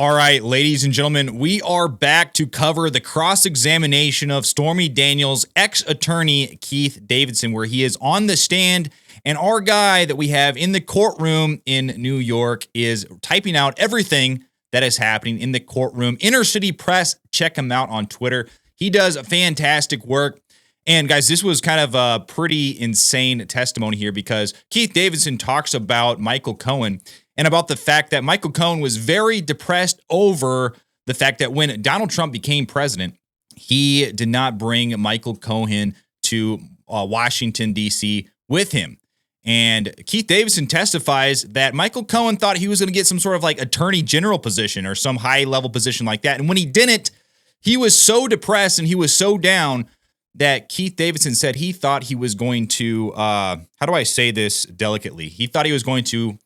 All right, ladies and gentlemen, we are back to cover the cross-examination of Stormy Daniel's ex-attorney, Keith Davidson, where he is on the stand, and our guy that we have in the courtroom in New York is typing out everything that is happening in the courtroom. Inner City Press, check him out on Twitter. He does fantastic work. And guys, this was kind of a pretty insane testimony here because Keith Davidson talks about Michael Cohen and about the fact that Michael Cohen was very depressed over the fact that when Donald Trump became president, he did not bring Michael Cohen to Washington, D.C. with him. And Keith Davidson testifies that Michael Cohen thought he was going to get some sort of like attorney general position or some high level position like that. And when he didn't, he was so depressed and he was so down that Keith Davidson said he thought he was going to, how do I say this delicately? He thought he was going to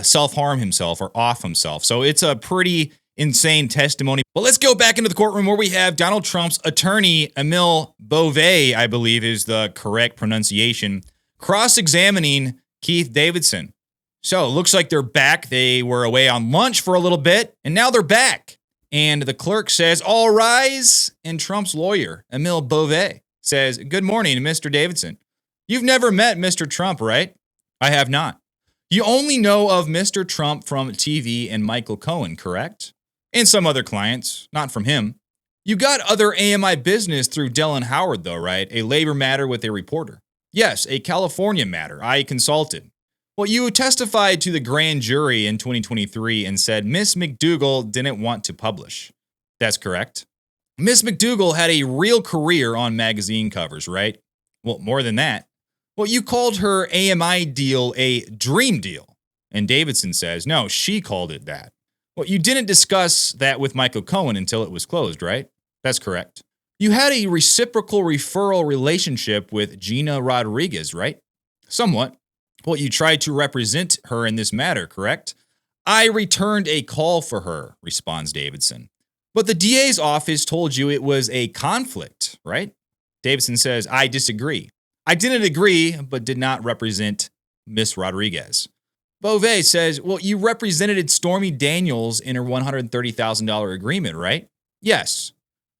self-harm himself or off himself. So it's a pretty insane testimony. But let's go back into the courtroom where we have Donald Trump's attorney, Amil Bove, I believe is the correct pronunciation, cross-examining Keith Davidson. So it looks like they're back. They were away on lunch for a little bit, and now they're back. And the clerk says, all rise. And Trump's lawyer, Amil Bove, says, good morning, Mr. Davidson. You've never met Mr. Trump, right? I have not. You only know of Mr. Trump from TV and Michael Cohen, correct? And some other clients, not from him. You got other AMI business through Dylan Howard, though, right? A labor matter with a reporter. Yes, a California matter. I consulted. Well, you testified to the grand jury in 2023 and said Miss McDougal didn't want to publish. That's correct. Miss McDougal had a real career on magazine covers, right? Well, more than that. Well, you called her AMI deal a dream deal. And Davidson says, no, she called it that. Well, you didn't discuss that with Michael Cohen until it was closed, right? That's correct. You had a reciprocal referral relationship with Gina Rodriguez, right? Somewhat. Well, you tried to represent her in this matter, correct? I returned a call for her, responds Davidson. But the DA's office told you it was a conflict, right? Davidson says, I disagree. I didn't agree, but did not represent Miss Rodriguez. Bove says, well, you represented Stormy Daniels in her $130,000 agreement, right? Yes.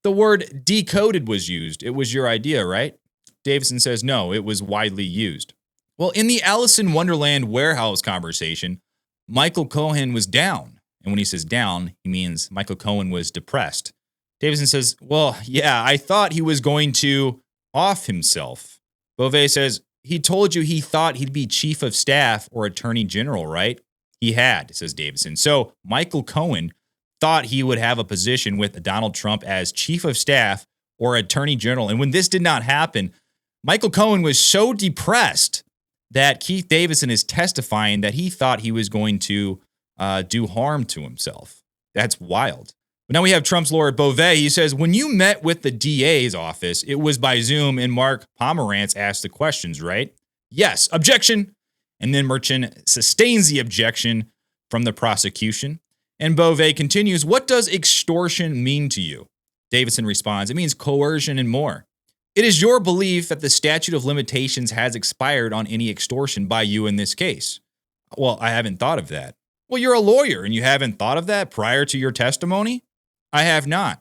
The word decoded was used. It was your idea, right? Davidson says, no, it was widely used. Well, in the Alice in Wonderland warehouse conversation, Michael Cohen was down. And when he says down, he means Michael Cohen was depressed. Davidson says, well, yeah, I thought he was going to off himself. Bove says, he told you he thought he'd be chief of staff or attorney general, right? He had, says Davidson. So Michael Cohen thought he would have a position with Donald Trump as chief of staff or attorney general. And when this did not happen, Michael Cohen was so depressed that Keith Davidson is testifying that he thought he was going to do harm to himself. That's wild. But now we have Trump's lawyer, Bove. He says, when you met with the DA's office, it was by Zoom and Mark Pomerantz asked the questions, right? Yes, objection. And then Merchant sustains the objection from the prosecution. And Bove continues, what does extortion mean to you? Davidson responds, it means coercion and more. It is your belief that the statute of limitations has expired on any extortion by you in this case. Well, I haven't thought of that. Well, you're a lawyer and you haven't thought of that prior to your testimony? I have not.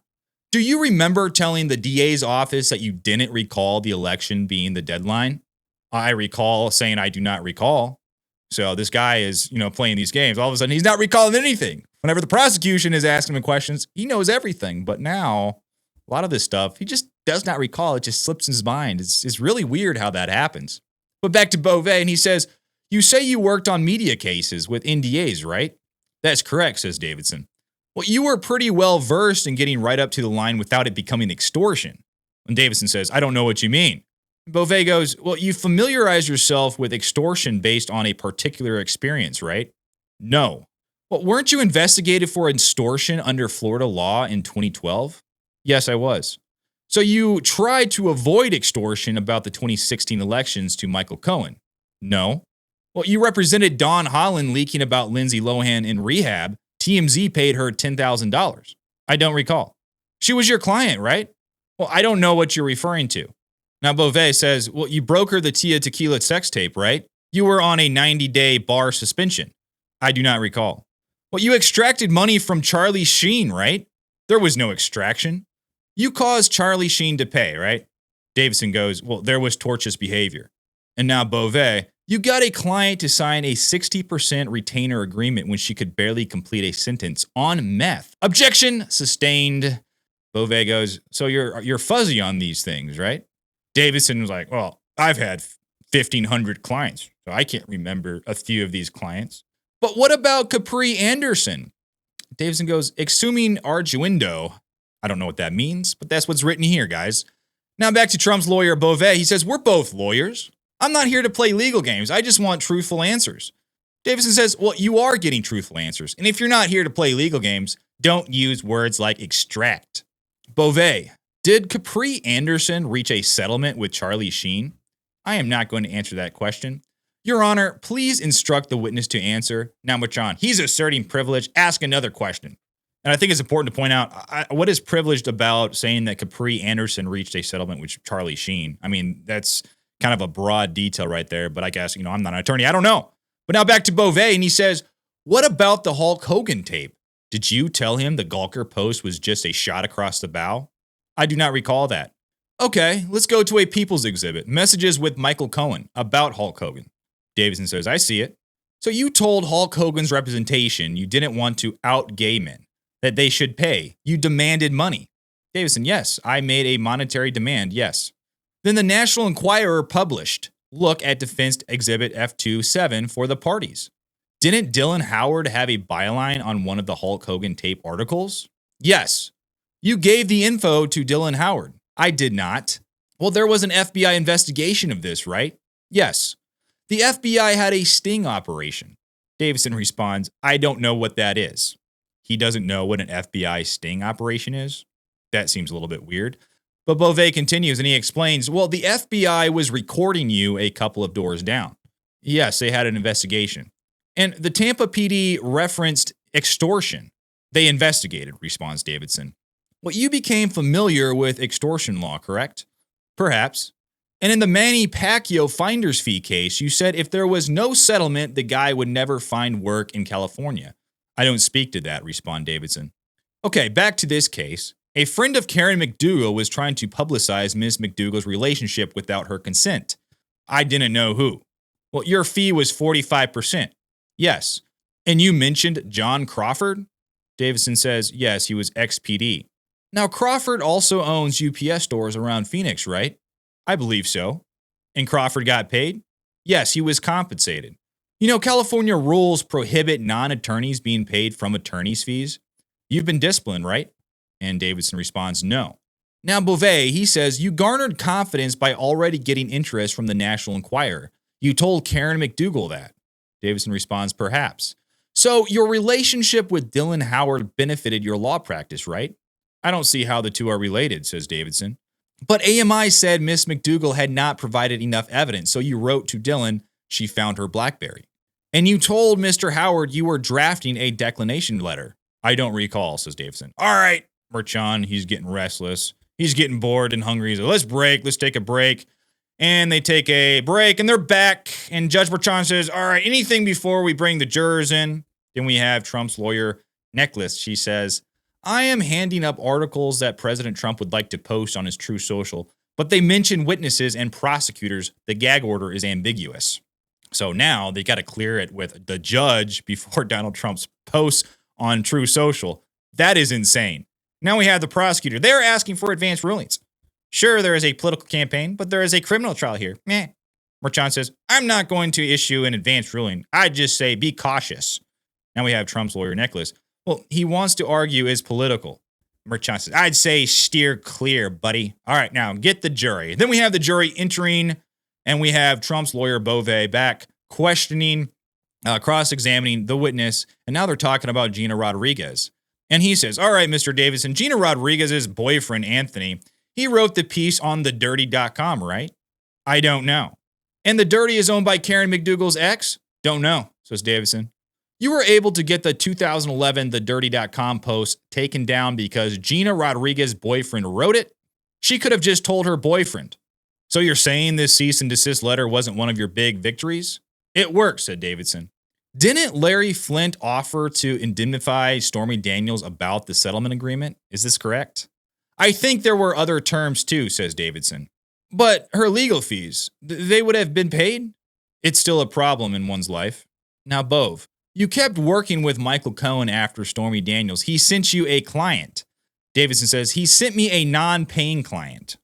Do you remember telling the DA's office that you didn't recall the election being the deadline? I recall saying I do not recall. So this guy is, playing these games. All of a sudden, he's not recalling anything. Whenever the prosecution is asking him questions, he knows everything. But now, a lot of this stuff, he just does not recall. It just slips in his mind. It's really weird how that happens. But back to Bove, and he says, you say you worked on media cases with NDAs, right? That's correct, says Davidson. Well, you were pretty well versed in getting right up to the line without it becoming extortion. And Davidson says, I don't know what you mean. Bove goes, well, you familiarize yourself with extortion based on a particular experience, right? No. Well, weren't you investigated for extortion under Florida law in 2012? Yes, I was. So you tried to avoid extortion about the 2016 elections to Michael Cohen? No. Well, you represented Dawn Holland leaking about Lindsay Lohan in rehab. TMZ paid her $10,000. I don't recall. She was your client, right? Well, I don't know what you're referring to. Now, Bove says, well, you broke her the Tia Tequila sex tape, right? You were on a 90-day bar suspension. I do not recall. Well, you extracted money from Charlie Sheen, right? There was no extraction. You caused Charlie Sheen to pay, right? Davidson goes, well, there was tortious behavior. And now Bove, you got a client to sign a 60% retainer agreement when she could barely complete a sentence on meth. Objection sustained. Bove goes, so you're fuzzy on these things, right? Davidson was like, well, I've had 1,500 clients, so I can't remember a few of these clients. But what about Capri Anderson? Davidson goes, exhuming arguendo. I don't know what that means, but that's what's written here, guys. Now back to Trump's lawyer, Bove. He says, we're both lawyers. I'm not here to play legal games. I just want truthful answers. Davidson says, well, you are getting truthful answers. And if you're not here to play legal games, don't use words like extract. Bove, did Capri Anderson reach a settlement with Charlie Sheen? I am not going to answer that question. Your Honor, please instruct the witness to answer. Now, Machan, he's asserting privilege. Ask another question. And I think it's important to point out, what is privileged about saying that Capri Anderson reached a settlement with Charlie Sheen? I mean, that's kind of a broad detail right there, but I guess, I'm not an attorney. I don't know. But now back to Bove, and he says, what about the Hulk Hogan tape? Did you tell him the Gawker post was just a shot across the bow? I do not recall that. Okay, let's go to a People's Exhibit. Messages with Michael Cohen about Hulk Hogan. Davidson says, I see it. So you told Hulk Hogan's representation you didn't want to out gay men, that they should pay. You demanded money. Davidson, yes, I made a monetary demand, yes. Then the National Enquirer published, look at Defense Exhibit F27 for the parties. Didn't Dylan Howard have a byline on one of the Hulk Hogan tape articles? Yes. You gave the info to Dylan Howard. I did not. Well, there was an FBI investigation of this, right? Yes. The FBI had a sting operation. Davidson responds, I don't know what that is. He doesn't know what an FBI sting operation is? That seems a little bit weird. But Bove continues and he explains, well, the FBI was recording you a couple of doors down. Yes, they had an investigation. And the Tampa PD referenced extortion. They investigated, responds Davidson. Well, you became familiar with extortion law, correct? Perhaps. And in the Manny Pacquiao finder's fee case, you said if there was no settlement, the guy would never find work in California. I don't speak to that, respond Davidson. Okay, back to this case. A friend of Karen McDougal was trying to publicize Ms. McDougal's relationship without her consent. I didn't know who. Well, your fee was 45%. Yes. And you mentioned John Crawford? Davidson says, yes, he was ex-PD. Now, Crawford also owns UPS stores around Phoenix, right? I believe so. And Crawford got paid? Yes, he was compensated. California rules prohibit non-attorneys being paid from attorney's fees. You've been disciplined, right? And Davidson responds, no. Now, Bove, he says, you garnered confidence by already getting interest from the National Enquirer. You told Karen McDougal that. Davidson responds, perhaps. So your relationship with Dylan Howard benefited your law practice, right? I don't see how the two are related, says Davidson. But AMI said Miss McDougal had not provided enough evidence, so you wrote to Dylan she found her BlackBerry. And you told Mr. Howard you were drafting a declination letter. I don't recall, says Davidson. All right, Merchan, he's getting restless. He's getting bored and hungry. He's like, let's take a break. And they take a break, and they're back. And Judge Merchan says, all right, anything before we bring the jurors in? Then we have Trump's lawyer, Necklace. She says, I am handing up articles that President Trump would like to post on his True Social, but they mention witnesses and prosecutors. The gag order is ambiguous. So now they got to clear it with the judge before Donald Trump's posts on True Social. That is insane. Now we have the prosecutor. They're asking for advanced rulings. Sure, there is a political campaign, but there is a criminal trial here. Merchan says, I'm not going to issue an advanced ruling. I just say be cautious. Now we have Trump's lawyer, Necklace. Well, he wants to argue is political. Merchan says, I'd say steer clear, buddy. All right, now get the jury. Then we have the jury entering, and we have Trump's lawyer, Bove, back questioning, cross-examining the witness, and now they're talking about Gina Rodriguez. And he says, all right, Mr. Davidson, Gina Rodriguez's boyfriend, Anthony, he wrote the piece on thedirty.com, right? I don't know. And The Dirty is owned by Karen McDougal's ex? Don't know, says Davidson. You were able to get the 2011 thedirty.com post taken down because Gina Rodriguez's boyfriend wrote it? She could have just told her boyfriend. So you're saying this cease and desist letter wasn't one of your big victories? It worked, said Davidson. Didn't Larry Flint offer to indemnify Stormy Daniels about the settlement agreement? Is this correct? I think there were other terms too, says Davidson. But her legal fees, they would have been paid? It's still a problem in one's life. Now, Bove, you kept working with Michael Cohen after Stormy Daniels. He sent you a client. Davidson says, he sent me a non-paying client.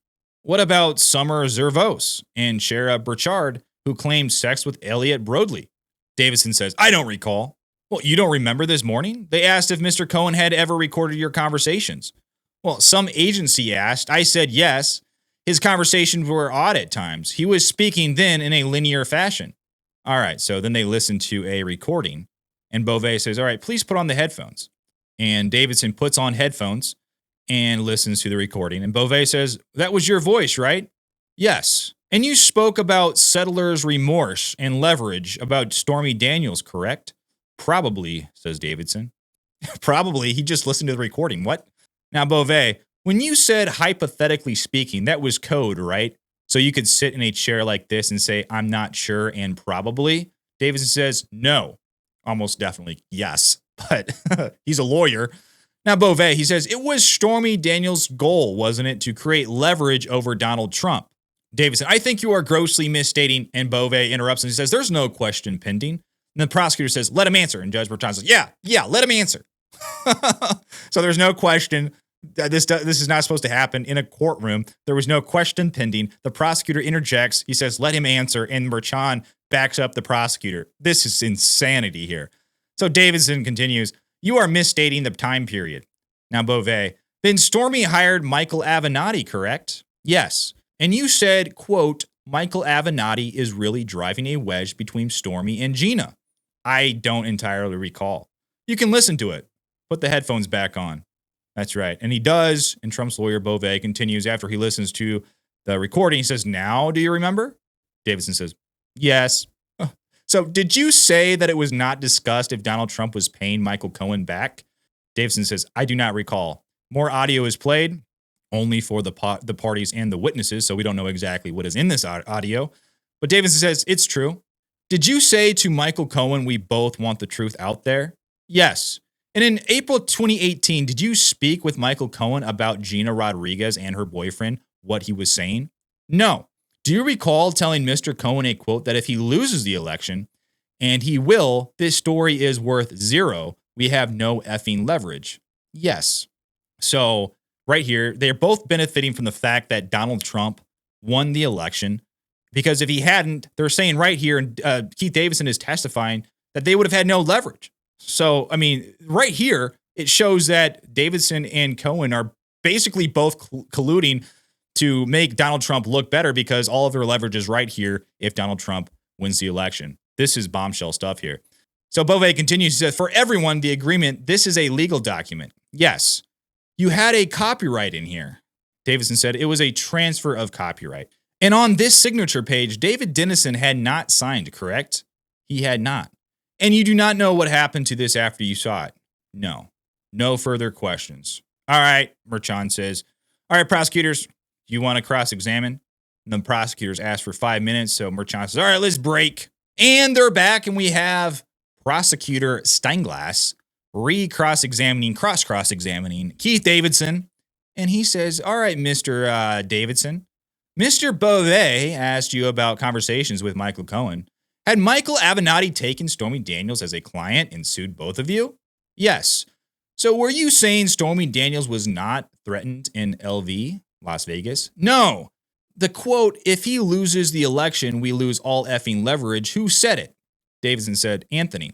What about Summer Zervos and Shara Burchard, who claimed sex with Elliot Broadley? Davidson says, I don't recall. Well, you don't remember this morning? They asked if Mr. Cohen had ever recorded your conversations. Well, some agency asked. I said yes. His conversations were odd at times. He was speaking then in a linear fashion. All right, so then they listened to a recording, and Bove says, all right, please put on the headphones. And Davidson puts on headphones and listens to the recording. And Bove says, that was your voice, right? Yes. And you spoke about settlers' remorse and leverage about Stormy Daniels, correct? Probably, says Davidson. Probably. He just listened to the recording. What? Now, Bove, when you said hypothetically speaking, that was code, right? So you could sit in a chair like this and say, I'm not sure and probably. Davidson says, no. Almost definitely, yes. But he's a lawyer. Now, Bove, he says, it was Stormy Daniels' goal, wasn't it, to create leverage over Donald Trump? Davidson, I think you are grossly misstating. And Bove interrupts and he says, there's no question pending. And the prosecutor says, let him answer. And Judge Bertrand says, yeah, let him answer. So there's no question. This is not supposed to happen in a courtroom. There was no question pending. The prosecutor interjects. He says, let him answer. And Bertrand backs up the prosecutor. This is insanity here. So Davidson continues, you are misstating the time period. Now, Bove, then Stormy hired Michael Avenatti, correct? Yes. And you said, quote, Michael Avenatti is really driving a wedge between Stormy and Gina. I don't entirely recall. You can listen to it. Put the headphones back on. That's right. And he does. And Trump's lawyer, Bove, continues after he listens to the recording. He says, now do you remember? Davidson says, yes. So did you say that it was not discussed if Donald Trump was paying Michael Cohen back? Davidson says, I do not recall. More audio is played, only for the parties and the witnesses, so we don't know exactly what is in this audio. But Davidson says, it's true. Did you say to Michael Cohen, we both want the truth out there? Yes. And in April 2018, did you speak with Michael Cohen about Gina Rodriguez and her boyfriend, what he was saying? No. Do you recall telling Mr. Cohen a quote that if he loses the election, and he will, this story is worth zero, we have no effing leverage? Yes. So right here, they're both benefiting from the fact that Donald Trump won the election, because if he hadn't, they're saying right here, and Keith Davidson is testifying, that they would have had no leverage. So, I mean, right here, it shows that Davidson and Cohen are basically both colluding to make Donald Trump look better because all of their leverage is right here if Donald Trump wins the election. This is bombshell stuff here. So Bove continues, he says, for everyone, the agreement, this is a legal document. Yes, you had a copyright in here. Davidson said it was a transfer of copyright. And on this signature page, David Dennison had not signed, correct? He had not. And you do not know what happened to this after you saw it? No. No further questions. All right, Merchan says. All right, prosecutors, do you want to cross-examine? And the prosecutors asked for 5 minutes, so Merchan says, all right, let's break. And they're back, and we have Prosecutor Steinglass cross-examining Keith Davidson. And he says, all right, Mr. Davidson, Mr. Bove asked you about conversations with Michael Cohen. Had Michael Avenatti taken Stormy Daniels as a client and sued both of you? Yes. So were you saying Stormy Daniels was not threatened in LV, Las Vegas? No. The quote, if he loses the election, we lose all effing leverage. Who said it? Davidson said, Anthony.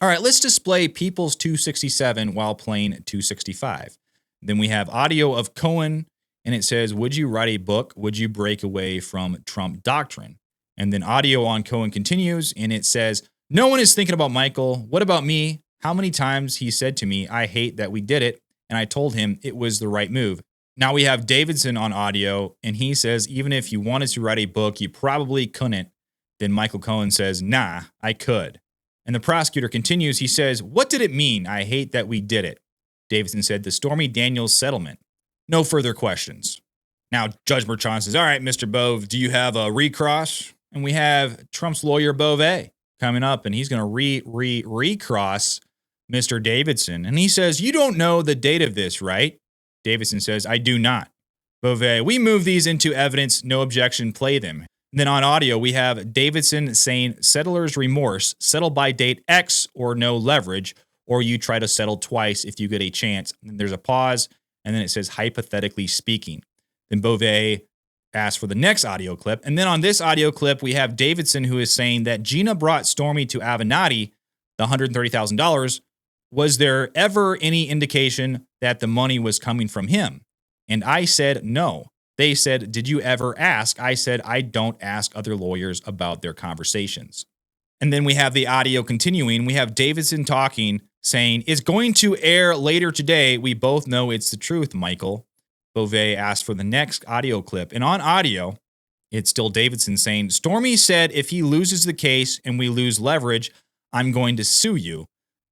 All right, let's display People's 267 while playing 265. Then we have audio of Cohen, and it says, would you write a book? Would you break away from Trump doctrine? And then audio on Cohen continues, and it says, no one is thinking about Michael. What about me? How many times he said to me, I hate that we did it, and I told him it was the right move. Now we have Davidson on audio, and he says, even if you wanted to write a book, you probably couldn't. Then Michael Cohen says, nah, I could. And the prosecutor continues, he says, what did it mean? I hate that we did it. Davidson said, the Stormy Daniels settlement. No further questions. Now Judge Merchan says, all right, Mr. Bove, do you have a recross? And we have Trump's lawyer, Bove. coming up, and he's going to recross Mr. Davidson. And he says, you don't know the date of this, right? Davidson says, I do not. Bove, we move these into evidence. No objection. Play them. And then on audio, we have Davidson saying settler's remorse, settle by date X or no leverage, or you try to settle twice if you get a chance. And then there's a pause, and then it says hypothetically speaking. Then Bove asks for the next audio clip. And then on this audio clip, we have Davidson who is saying that Gina brought Stormy to Avenatti, the $130,000. Was there ever any indication that the money was coming from him? And I said no. They said, did you ever ask? I said, I don't ask other lawyers about their conversations. And then we have the audio continuing. We have Davidson talking, saying, it's going to air later today. We both know it's the truth, Michael. Bove asked for the next audio clip. And on audio, it's still Davidson saying, Stormy said if he loses the case and we lose leverage, I'm going to sue you.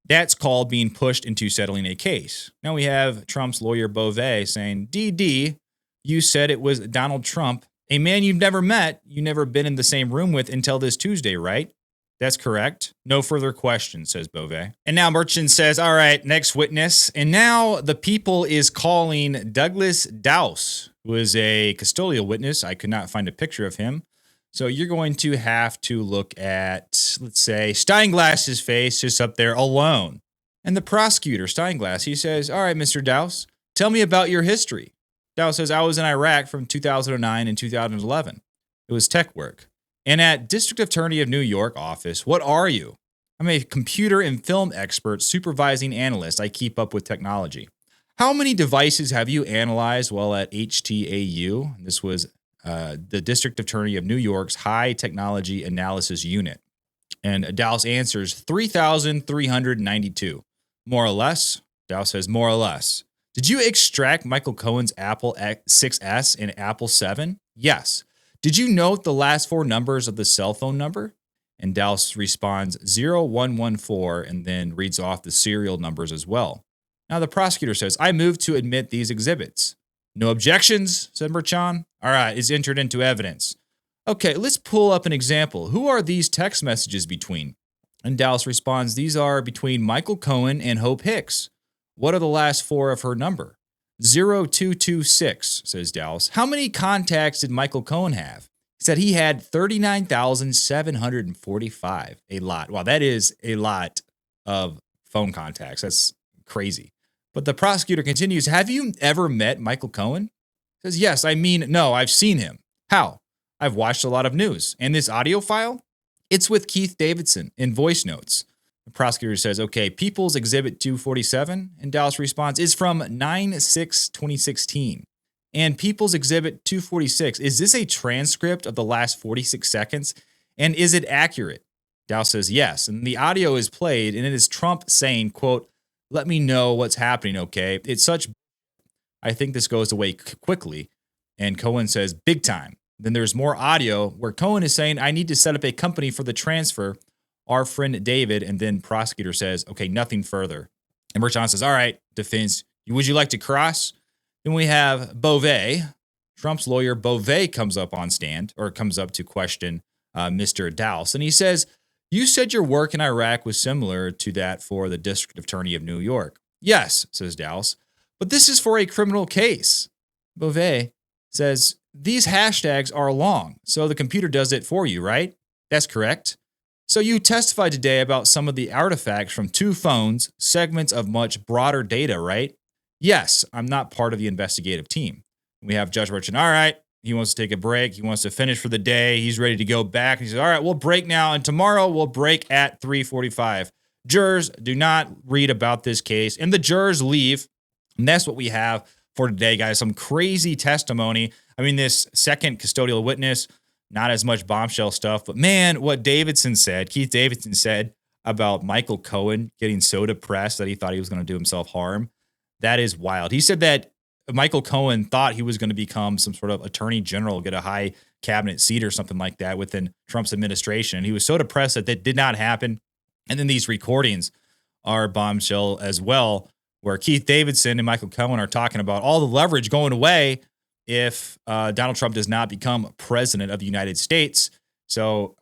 That's called being pushed into settling a case. Now we have Trump's lawyer Bove saying, DD, you said it was Donald Trump, a man you've never met, you never been in the same room with until this Tuesday, right? That's correct. No further questions, says Bove. And now Merchant says, all right, next witness. And now the people is calling Douglas Daus, who is a custodial witness. I could not find a picture of him. So you're going to have to look at, let's say, Steinglass's face just up there alone. And the prosecutor, Steinglass, he says, all right, Mr. Daus, tell me about your history. Daus says, I was in Iraq from 2009 and 2011. It was tech work. And at District Attorney of New York office, what are you? I'm a computer and film expert, supervising analyst. I keep up with technology. How many devices have you analyzed while at HTAU? This was the District Attorney of New York's High Technology Analysis Unit. And Daus answers 3,392. More or less? Daus says more or less. Did you extract Michael Cohen's Apple 6S and Apple 7? Yes. Did you note the last four numbers of the cell phone number? And Daus responds 0114 and then reads off the serial numbers as well. Now the prosecutor says, I move to admit these exhibits. No objections, said Merchan. All right, it's entered into evidence. Okay, let's pull up an example. Who are these text messages between? And Daus responds, these are between Michael Cohen and Hope Hicks. What are the last four of her number? 0226, says Daus. How many contacts did Michael Cohen have? He said he had 39,745. A lot. Wow, that is a lot of phone contacts. That's crazy. But the prosecutor continues, have you ever met Michael Cohen? He says, yes, no, I've seen him. How? I've watched a lot of news. And this audio file? It's with Keith Davidson in voice notes. The prosecutor says, okay, People's Exhibit 247. And Daus responds, is from 9/6/2016. And People's Exhibit 246, is this a transcript of the last 46 seconds? And is it accurate? Daus says, yes. And the audio is played, and it is Trump saying, quote, let me know what's happening, okay? It's such, I think this goes away quickly. And Cohen says, big time. Then there's more audio where Cohen is saying, I need to set up a company for the transfer. Our friend David, and then prosecutor says, okay, nothing further. And Merchan says, all right, defense, would you like to cross? Then we have Bove, Trump's lawyer. Bove comes up on stand, or comes up to question Mr. Daus. And he says, you said your work in Iraq was similar to that for the District Attorney of New York. Yes, says Daus, but this is for a criminal case. Bove says, these hashtags are long, so the computer does it for you, right? That's correct. So you testified today about some of the artifacts from two phones, segments of much broader data, right? Yes, I'm not part of the investigative team. We have Judge Merchant. All right, he wants to take a break. He wants to finish for the day. He's ready to go back. He says, all right, we'll break now, and tomorrow we'll break at 3:45. Jurors, do not read about this case. And the jurors leave. And that's what we have for today, guys. Some crazy testimony. I mean, this second custodial witness, not as much bombshell stuff, but man, what Keith Davidson said about Michael Cohen getting so depressed that he thought he was going to do himself harm. That is wild. He said that Michael Cohen thought he was going to become some sort of attorney general, get a high cabinet seat or something like that within Trump's administration. And he was so depressed that that did not happen. And then these recordings are bombshell as well, where Keith Davidson and Michael Cohen are talking about all the leverage going away if Donald Trump does not become president of the United States. So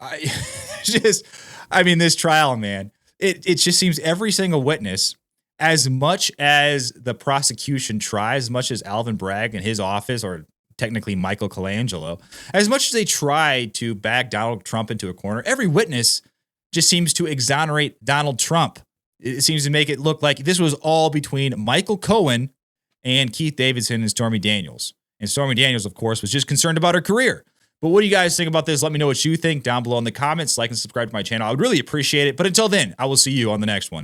I mean, this trial, man, it just seems every single witness, as much as the prosecution tries, as much as Alvin Bragg and his office, or technically Michael Cohen, as much as they try to back Donald Trump into a corner, every witness just seems to exonerate Donald Trump. It seems to make it look like this was all between Michael Cohen and Keith Davidson and Stormy Daniels. And Stormy Daniels, of course, was just concerned about her career. But what do you guys think about this? Let me know what you think down below in the comments. Like and subscribe to my channel. I would really appreciate it. But until then, I will see you on the next one.